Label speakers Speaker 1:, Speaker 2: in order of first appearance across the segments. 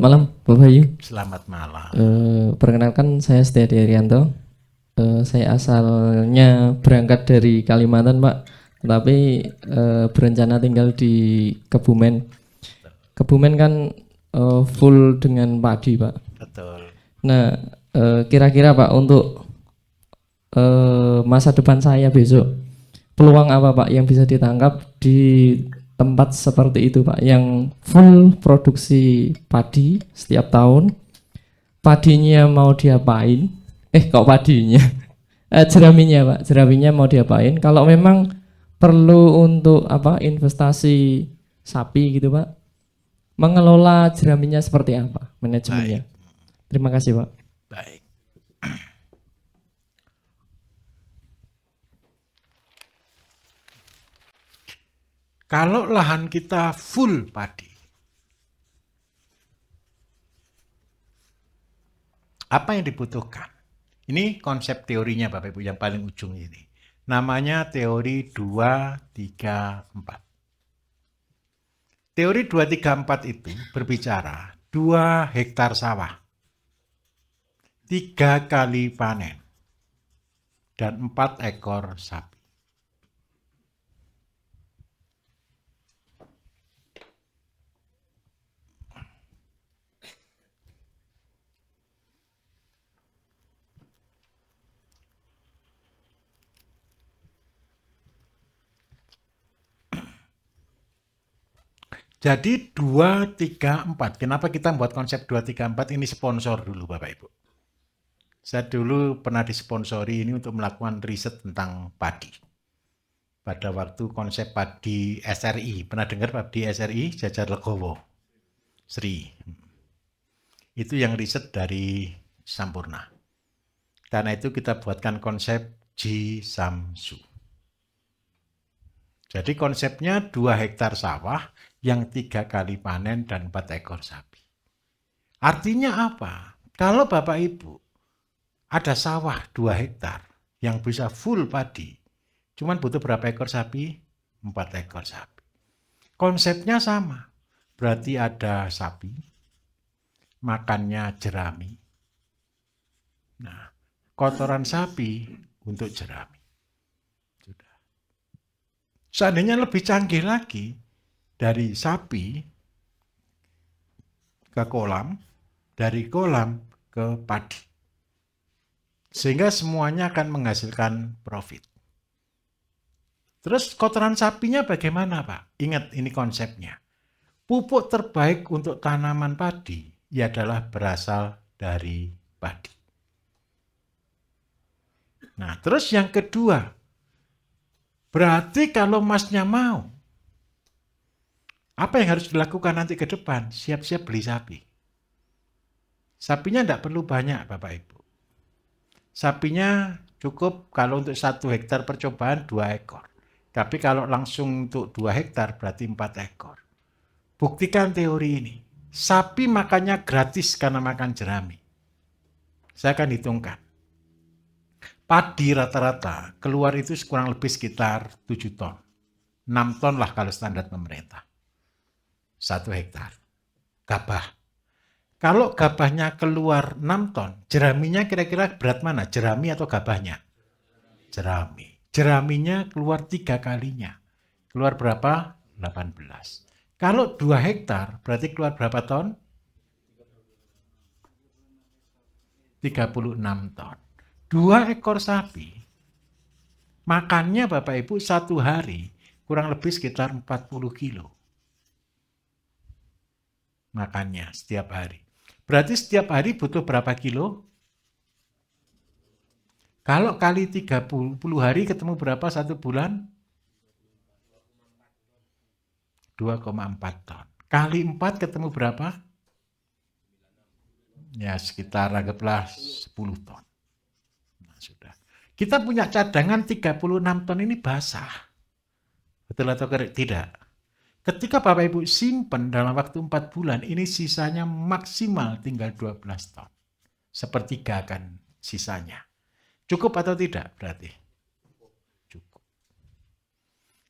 Speaker 1: Selamat malam, Bapak Bayu.
Speaker 2: Selamat malam.
Speaker 1: Perkenalkan saya Setiadi Arianto. Saya asalnya berangkat dari Kalimantan, Pak, tetapi berencana tinggal di Kebumen. Kebumen kan full dengan padi, Pak.
Speaker 2: Betul.
Speaker 1: Nah, kira-kira Pak untuk masa depan saya besok, peluang apa Pak yang bisa ditangkap di tempat seperti itu Pak, yang full produksi padi setiap tahun? Padinya mau diapain? Kok padinya? Jeraminya Pak, jeraminya mau diapain? Kalau memang perlu untuk apa investasi sapi gitu Pak, mengelola jeraminya seperti apa? Manajemennya.
Speaker 2: Baik.
Speaker 1: Terima kasih Pak.
Speaker 2: Baik. Kalau lahan kita full padi, apa yang dibutuhkan? Ini konsep teorinya Bapak Ibu yang paling ujung ini. Namanya teori 2-3-4. Teori 2-3-4 itu berbicara 2 hektar sawah, 3 kali panen, dan 4 ekor sapi. Jadi 2-3-4. Kenapa kita membuat konsep 2-3-4 ini sponsor dulu Bapak Ibu. Saya dulu pernah disponsori ini untuk melakukan riset tentang padi. Pada waktu konsep padi SRI. Pernah dengar padi SRI? Jajar Legowo. Sri. Itu yang riset dari Sampurna. Karena itu kita buatkan konsep Ji Samsu. Jadi konsepnya 2 hektar sawah yang 3 kali panen dan 4 ekor sapi. Artinya apa? Kalau Bapak Ibu ada sawah 2 hektar yang bisa full padi, cuman butuh berapa ekor sapi? 4 ekor sapi. Konsepnya sama. Berarti ada sapi, makannya jerami. Nah, kotoran sapi untuk jerami. Sudah. Seandainya lebih canggih lagi, dari sapi ke kolam, dari kolam ke padi. Sehingga semuanya akan menghasilkan profit. Terus kotoran sapinya bagaimana Pak? Ingat ini konsepnya. Pupuk terbaik untuk tanaman padi ia adalah berasal dari padi. Nah, terus yang kedua, berarti kalau Masnya mau, apa yang harus dilakukan nanti ke depan? Siap-siap beli sapi. Sapinya tidak perlu banyak Bapak Ibu. Sapinya cukup kalau untuk 1 hektar percobaan 2 ekor. Tapi kalau langsung untuk 2 hektar berarti 4 ekor. Buktikan teori ini. Sapi makannya gratis karena makan jerami. Saya akan hitungkan. Padi rata-rata keluar itu kurang lebih sekitar 7 ton. 6 ton lah kalau standar pemerintah. 1 hektar. Gabah. Kalau gabahnya keluar 6 ton, jeraminya kira-kira berat mana? Jerami atau gabahnya? Jerami. Jeraminya keluar 3 kalinya. Keluar berapa? 18. Kalau 2 hektar, berarti keluar berapa ton? 36 ton. 2 ekor sapi, makannya Bapak Ibu 1 hari, kurang lebih sekitar 40 kilo. Makannya setiap hari. Berarti setiap hari butuh berapa kilo? Kalau kali 30 hari ketemu berapa 1 bulan? 2,4 ton. Kali 4 ketemu berapa? Ya sekitar anggaplah 10 ton. Nah, sudah. Kita punya cadangan 36 ton ini basah. Betul atau tidak? Ketika Bapak Ibu simpen dalam waktu 4 bulan, ini sisanya maksimal tinggal 12 ton. Sepertiga kan sisanya. Cukup atau tidak berarti? Cukup.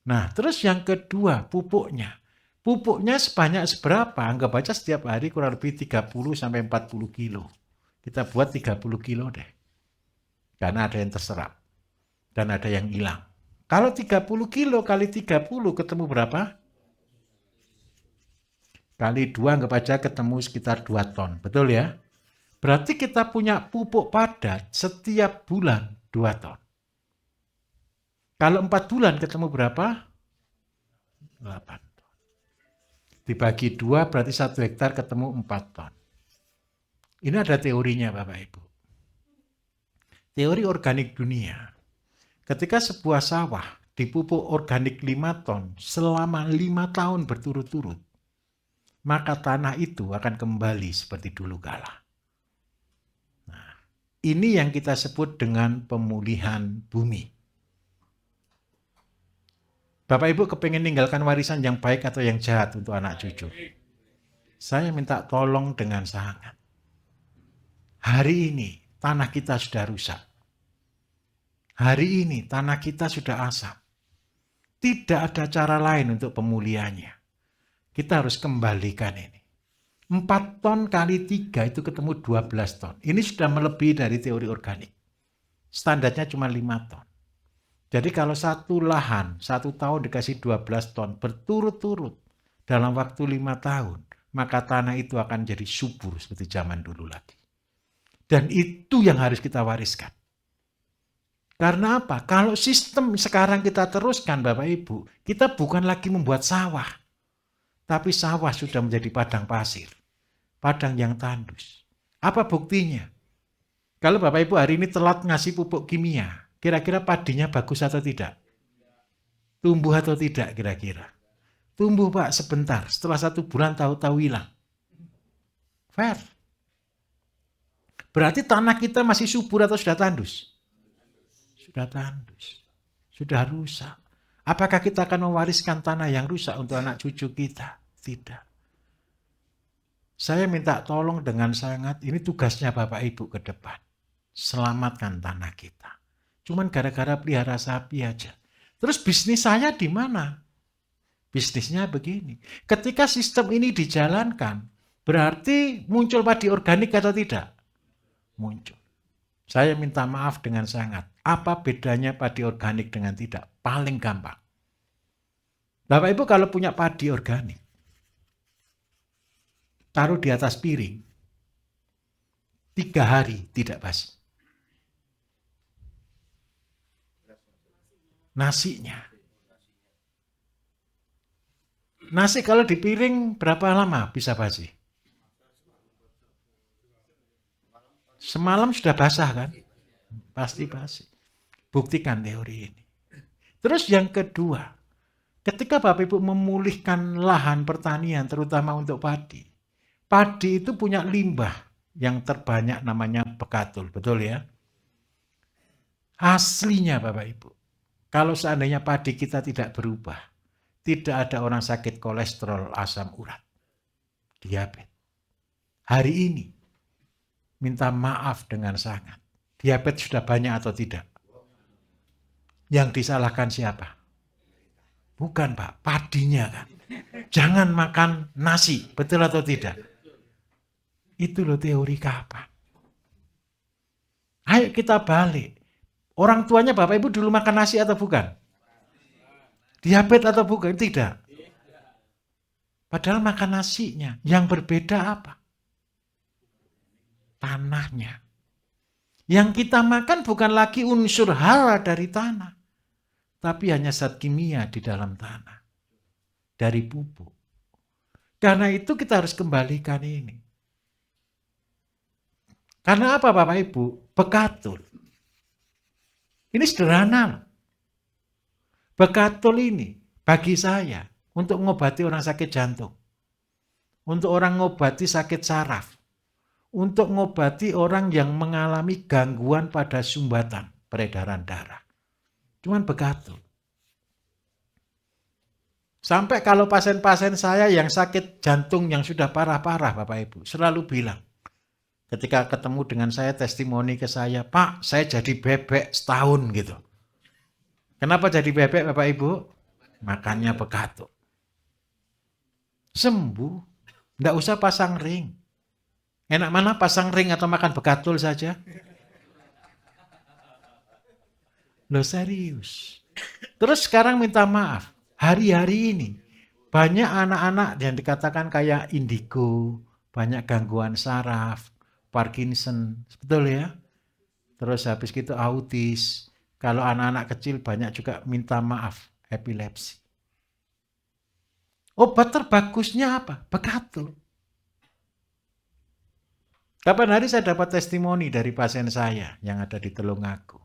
Speaker 2: Nah, terus yang kedua, pupuknya. Pupuknya sebanyak seberapa? Anggap aja setiap hari kurang lebih 30 sampai 40 kilo. Kita buat 30 kilo deh. Karena ada yang terserap dan ada yang hilang. Kalau 30 kilo kali 30 ketemu berapa? Kali 2 anggap aja ketemu sekitar 2 ton. Betul ya? Berarti kita punya pupuk padat setiap bulan 2 ton. Kalau 4 bulan ketemu berapa? 8 ton. Dibagi 2 berarti 1 hektar ketemu 4 ton. Ini ada teorinya Bapak Ibu. Teori organik dunia. Ketika sebuah sawah dipupuk organik 5 ton selama 5 tahun berturut-turut, maka tanah itu akan kembali seperti dulu kala. Nah, ini yang kita sebut dengan pemulihan bumi. Bapak Ibu kepengen meninggalkan warisan yang baik atau yang jahat untuk anak cucu? Saya minta tolong dengan sangat. Hari ini tanah kita sudah rusak. Hari ini tanah kita sudah asam. Tidak ada cara lain untuk pemulihannya. Kita harus kembalikan ini. 4 ton kali 3 itu ketemu 12 ton. Ini sudah melebihi dari teori organik. Standarnya cuma 5 ton. Jadi kalau satu lahan, 1 tahun dikasih 12 ton berturut-turut dalam waktu 5 tahun, maka tanah itu akan jadi subur seperti zaman dulu lagi. Dan itu yang harus kita wariskan. Karena apa? Kalau sistem sekarang kita teruskan Bapak Ibu, kita bukan lagi membuat sawah. Tapi sawah sudah menjadi padang pasir. Padang yang tandus. Apa buktinya? Kalau Bapak Ibu hari ini telat ngasih pupuk kimia, kira-kira padinya bagus atau tidak? Tumbuh atau tidak kira-kira? Tumbuh Pak sebentar, setelah 1 bulan tahu-tahu hilang. Fair. Berarti tanah kita masih subur atau sudah tandus? Sudah tandus, sudah rusak. Apakah kita akan mewariskan tanah yang rusak untuk anak cucu kita? Tidak. Saya minta tolong dengan sangat, ini tugasnya Bapak Ibu ke depan. Selamatkan tanah kita. Cuman gara-gara pelihara sapi aja. Terus bisnis saya di mana? Bisnisnya begini. Ketika sistem ini dijalankan, berarti muncul padi organik atau tidak? Muncul. Saya minta maaf dengan sangat. Apa bedanya padi organik dengan tidak? Paling gampang. Bapak Ibu kalau punya padi organik, taruh di atas piring, 3 hari tidak basi. Nasinya. Nasi kalau di piring berapa lama bisa basi? Semalam sudah basah kan? Pasti basi. Buktikan teori ini. Terus yang kedua, ketika Bapak Ibu memulihkan lahan pertanian terutama untuk padi. Padi itu punya limbah yang terbanyak namanya bekatul, betul ya? Aslinya Bapak Ibu, kalau seandainya padi kita tidak berubah, tidak ada orang sakit kolesterol, asam urat, diabetes. Hari ini, minta maaf dengan sangat. Diabetes sudah banyak atau tidak? Yang disalahkan siapa? Bukan Pak, padinya kan. Jangan makan nasi, betul atau tidak? Itu loh teori kapan. Ayo kita balik. Orang tuanya Bapak Ibu dulu makan nasi atau bukan? Diabetes atau bukan? Tidak. Padahal makan nasinya. Yang berbeda apa? Tanahnya. Yang kita makan bukan lagi unsur hara dari tanah. Tapi hanya zat kimia di dalam tanah. Dari pupuk. Karena itu kita harus kembalikan ini. Karena apa Bapak Ibu? Bekatul. Ini sederhana. Bekatul ini bagi saya untuk mengobati orang sakit jantung. Untuk orang mengobati sakit saraf. Untuk mengobati orang yang mengalami gangguan pada sumbatan peredaran darah. Cuman bekatul. Sampai kalau pasien-pasien saya yang sakit jantung yang sudah parah-parah Bapak Ibu selalu bilang, ketika ketemu dengan saya testimoni ke saya, Pak saya jadi bebek setahun gitu. Kenapa jadi bebek Bapak Ibu? Makannya bekatul. sembuh. Nggak usah pasang ring. Enak mana pasang ring atau makan bekatul saja? Loh serius. Terus sekarang minta maaf. Hari-hari ini banyak anak-anak yang dikatakan kayak indigo, banyak gangguan saraf, Parkinson, betul ya? Terus habis gitu autis. Kalau anak-anak kecil banyak juga minta maaf, epilepsi. Obat terbagusnya apa? Bekatul. Kapan hari saya dapat testimoni dari pasien saya yang ada di Telungaku.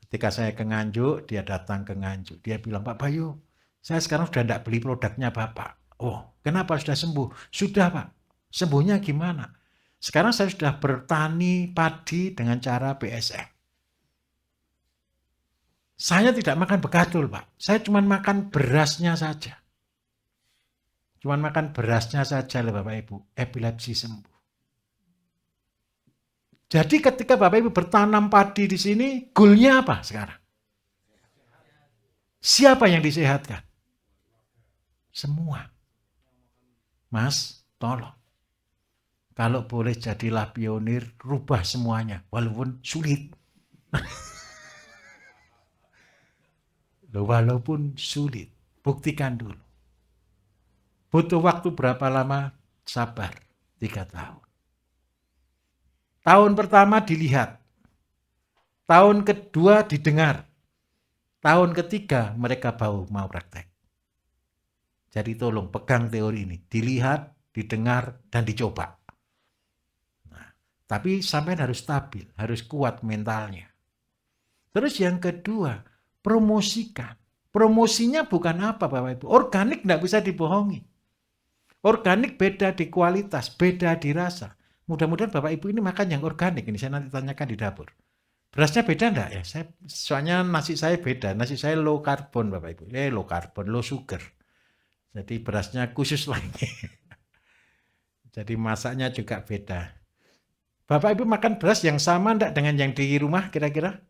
Speaker 2: Ketika saya ke Nganjuk, dia datang ke Nganjuk. Dia bilang, Pak Bayu, saya sekarang sudah tidak beli produknya Bapak. Oh, kenapa sudah sembuh? Sudah Pak. Sembuhnya gimana? Sekarang saya sudah bertani padi dengan cara BSM. Saya tidak makan bekatul Pak. Saya cuma makan berasnya saja. Cuma makan berasnya saja loh Bapak Ibu. Epilepsi sembuh. Jadi ketika Bapak Ibu bertanam padi di sini, goalnya apa sekarang? Siapa yang disehatkan? Semua. Mas, tolong. Kalau boleh jadilah pionir, rubah semuanya. Walaupun sulit. Walaupun sulit. Buktikan dulu. Butuh waktu berapa lama? Sabar. 3 tahun. Tahun pertama dilihat. Tahun kedua didengar. Tahun ketiga mereka mau praktek. Jadi tolong pegang teori ini. Dilihat, didengar, dan dicoba. Nah, tapi sampai harus stabil, harus kuat mentalnya. Terus yang kedua, promosikan. Promosinya bukan apa Bapak Ibu. Organik tidak bisa dibohongi. Organik beda di kualitas, beda di rasa. Mudah-mudahan Bapak Ibu ini makan yang organik. Ini saya nanti tanyakan di dapur. Berasnya beda enggak ya? Soalnya nasi saya beda. Nasi saya low carbon Bapak Ibu. Low carbon, low sugar. Jadi berasnya khusus lagi. Jadi masaknya juga beda. Bapak Ibu makan beras yang sama enggak dengan yang di rumah kira-kira?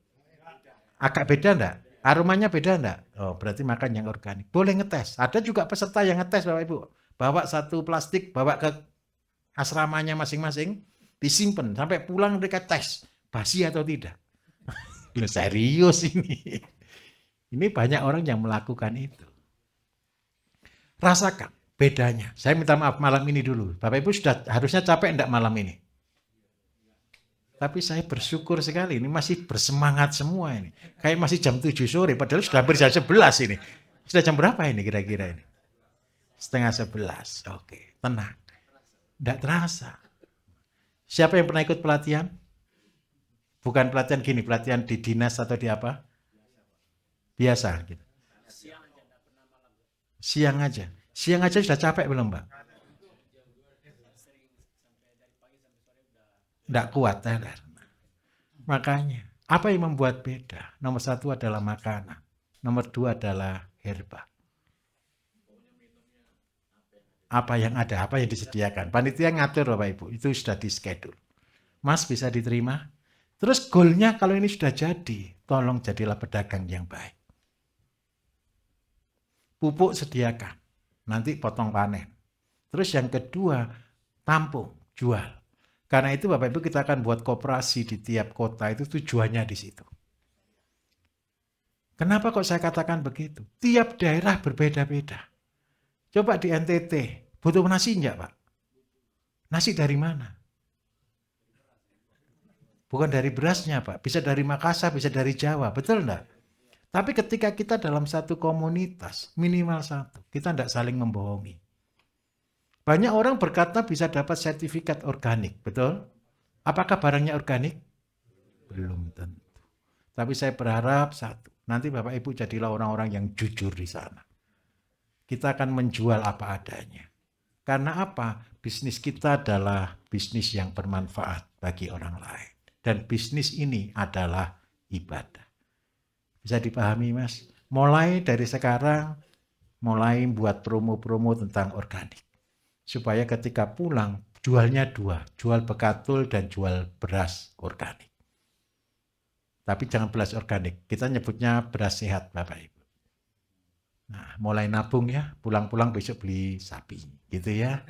Speaker 2: Agak beda enggak? Aromanya beda enggak? Oh, berarti makan yang organik. Boleh ngetes. Ada juga peserta yang ngetes Bapak Ibu. Bawa satu plastik, bawa ke asramanya masing-masing, disimpan sampai pulang mereka tes basi atau tidak. Serius ini. Ini banyak orang yang melakukan itu. Rasakan bedanya. Saya minta maaf malam ini dulu. Bapak Ibu sudah harusnya capek enggak malam ini? Tapi saya bersyukur sekali ini masih bersemangat semua ini. Kayak masih jam 7 sore padahal sudah hampir jam 11 ini. Sudah jam berapa ini kira-kira ini? 10:30. Oke, tenang. Tidak terasa. Siapa yang pernah ikut pelatihan? Bukan pelatihan gini, pelatihan di dinas atau di apa? Biasa. Gitu. Siang aja. Siang aja sudah capek belum, Mbak? Tidak kuat. Makanya, apa yang membuat beda? Nomor 1 adalah makanan. Nomor 2 adalah herba. Apa yang ada, apa yang disediakan. Panitia ngatur Bapak Ibu, itu sudah di schedule. Mas bisa diterima? Terus goalnya kalau ini sudah jadi, tolong jadilah pedagang yang baik. Pupuk sediakan, nanti potong panen. Terus yang kedua, tampung, jual. Karena itu Bapak Ibu kita akan buat koperasi di tiap kota, itu tujuannya di situ. Kenapa kok saya katakan begitu? Tiap daerah berbeda-beda. Coba di NTT, butuh nasi enggak Pak? Nasi dari mana? Bukan dari berasnya Pak, bisa dari Makassar, bisa dari Jawa, betul enggak? Tapi ketika kita dalam satu komunitas, minimal satu, kita enggak saling membohongi. Banyak orang berkata bisa dapat sertifikat organik, betul? Apakah barangnya organik? Belum tentu. Tapi saya berharap satu, nanti Bapak Ibu jadilah orang-orang yang jujur di sana. Kita akan menjual apa adanya. Karena apa? Bisnis kita adalah bisnis yang bermanfaat bagi orang lain. Dan bisnis ini adalah ibadah. Bisa dipahami Mas? Mulai dari sekarang, mulai buat promo-promo tentang organik. Supaya ketika pulang, jualnya 2. Jual bekatul dan jual beras organik. Tapi jangan beras organik. Kita nyebutnya beras sehat Bapak Ibu. Nah, mulai nabung ya, pulang-pulang besok beli sapi, gitu ya.